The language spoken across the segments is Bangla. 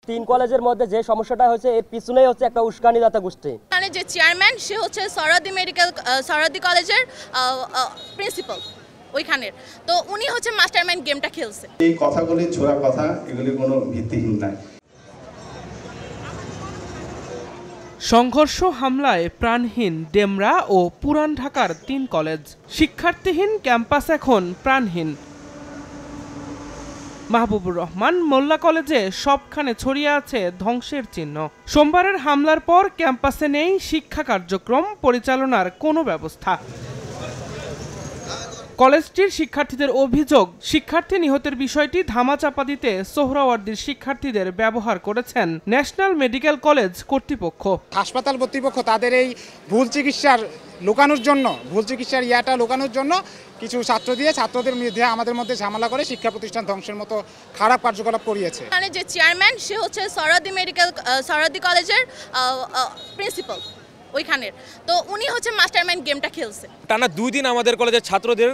তিন কলেজের মধ্যে যে সমস্যাটা হয়েছে এর পিছনেই হচ্ছে একটা উস্কানিদাতা গোষ্ঠী। এখানে যে চেয়ারম্যান সে হচ্ছে সরদি কলেজের প্রিন্সিপাল ওইখানের, তো উনি হচ্ছে মাস্টারমাইন্ড গেমটা খেলছে। এই কথাগুলি ছোড়া কথা, এগুলি কোনো ভিত্তিহীন নাই। সংঘর্ষ হামলায় প্রাণহীন ডেমরা ও পুরান ঢাকার ৩ কলেজ। শিক্ষার্থীহীন ক্যাম্পাস এখন প্রাণহীন। মাহবুবুর রহমান মোল্লা কলেজে সবখানে ছড়িয়ে আছে ধ্বংসের চিহ্ন। সোমবারের হামলার পর ক্যাম্পাসে নেই শিক্ষা কার্যক্রম পরিচালনার কোনো ব্যবস্থা। কলেজটির শিক্ষার্থীদের অভিযোগ, শিক্ষার্থী নিহতের বিষয়টি ধামাচাপা দিতে সোহরাওয়ার্দীর শিক্ষার্থীদের ব্যবহার করেছেন ন্যাশনাল মেডিকেল কলেজ কর্তৃপক্ষ। হাসপাতাল কর্তৃপক্ষ তাদের এই ভুল চিকিৎসার লুকানোর জন্য কিছু ছাত্র দিয়ে ছাত্রদের মধ্যে আমাদের মধ্যে ঝামেলা করে শিক্ষা প্রতিষ্ঠান ধ্বংসের মতো খারাপ কার্যকলাপ করিয়েছে। এখানে যে চেয়ারম্যান সে হচ্ছে সরদি কলেজের প্রিন্সিপাল ওইখানের, তো উনি হচ্ছে মাস্টারমাইন্ড গেমটা খেলছে। টানা 2 দিন আমাদের কলেজের ছাত্রদের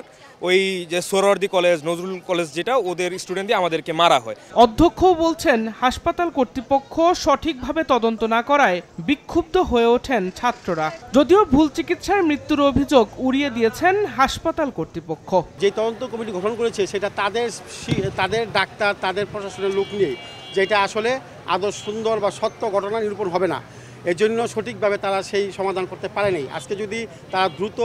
ওই যে সোহরাওয়ার্দী কলেজ, নজরুল কলেজ যেটা, ওদের স্টুডেন্ট দিয়ে আমাদেরকে মারা হয়। অধ্যক্ষ বলছেন, হাসপাতাল কর্তৃপক্ষ সঠিকভাবে তদন্ত না করায় বিক্ষুব্ধ হয়ে ওঠেন ছাত্ররা। যদিও ভুল চিকিৎসার মৃত্যুর অভিযোগ উড়িয়ে দিয়েছেন হাসপাতাল কর্তৃপক্ষ। যে তদন্ত কমিটি গঠন করেছে সেটা তাদের ডাক্তার, তাদের প্রশাসনের লোক নিয়ে, যেটা আসলে আদৌ সুন্দর বা সত্য ঘটনা নিরূপণ হবে না। এজন্য সঠিকভাবে তারা সেই সমাধান করতে পারেনি। আজকে যদি তারা দ্রুত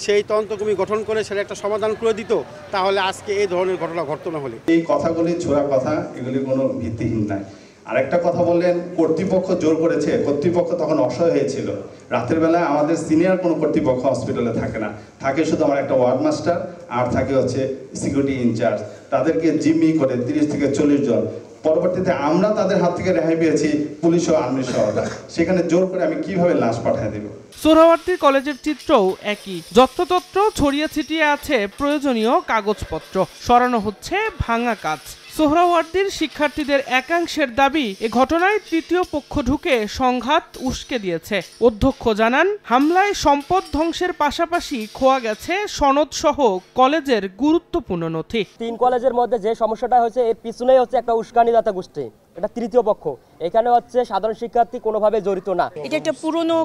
সেই তদন্ত কমিটি গঠন করে সেটা একটা সমাধান করে দিত, তাহলে আজকে এই ধরনের ঘটনা ঘটতো না। হলে এই কথাগুলি ছোড়া কথা, এগুলি কোনো ভিত্তিহীন নাই। আরেকটা কথা বললেন, কর্তৃপক্ষ জোর করেছে। কর্তৃপক্ষ তখন অসহায় হয়েছিল। রাতের বেলায় আমাদের সিনিয়র কোনো কর্তৃপক্ষ হসপিটালে থাকে না, থাকে শুধু আমার একটা ওয়ার্ড মাস্টার আর থাকে হচ্ছে সিকিউরিটি ইনচার্জ। তাদেরকে জিম্মি করে 30 থেকে 40 জন। পরবর্তীতে আমরা তাদের হাত থেকে রেহাই পেয়েছি, পুলিশ ও আর্মি সহযোগিতা। সেখানে জোর করে আমি কিভাবে লাশ পাঠিয়ে দেব? সোহরাওয়ার্দী কলেজের চিত্রও একই। যত্রতত্র ছড়িয়ে ছিটিয়ে আছে প্রয়োজনীয় কাগজপত্র, সরানো হচ্ছে ভাঙা কাজ। সোহরাওয়ার্দীর শিক্ষার্থীদের একাংশের দাবি, এ ঘটনায় তৃতীয় পক্ষ ঢুকে সংঘাত উস্কে দিয়েছে। অধ্যক্ষ জানান, হামলায় সম্পদ ধ্বংসের পাশাপাশি খোয়া গেছে সনদ সহ কলেজের গুরুত্বপূর্ণ নথি। 3 কলেজের মধ্যে যে সমস্যাটা হয়েছে এর পিছনেই হচ্ছে একটা উস্কানিদাতা গোষ্ঠী, এটা তৃতীয় পক্ষ। এখানে হচ্ছে সাধারণ শিক্ষার্থী কোনোভাবে জড়িত না। এটা একটা পুরনো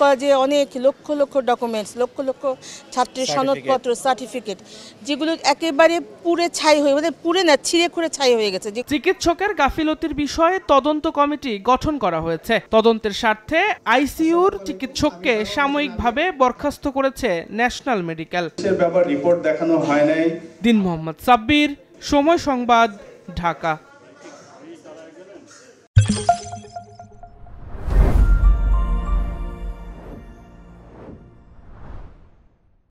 কলেজে অনেক লক্ষ লক্ষ ডকুমেন্টস, লক্ষ লক্ষ ছাত্রের সনদপত্র, সার্টিফিকেট, যেগুলো একেবারে পুড়ে ছাই হয়ে, মানে পুড়ে না, ছিঁড়ে খুঁড়ে ছাই হয়ে গেছে। চিকিৎসকের গাফিলতির বিষয়ে তদন্ত কমিটি গঠন করা হয়েছে। তদন্তের স্বার্থে আইসিইউর চিকিৎসককে সাময়িকভাবে বরখাস্ত করেছে ন্যাশনাল মেডিকেল। রিপোর্ট দেখানো হয় নাই। দিন মোহাম্মদ সাব্বির, সময় সংবাদ, ঢাকা।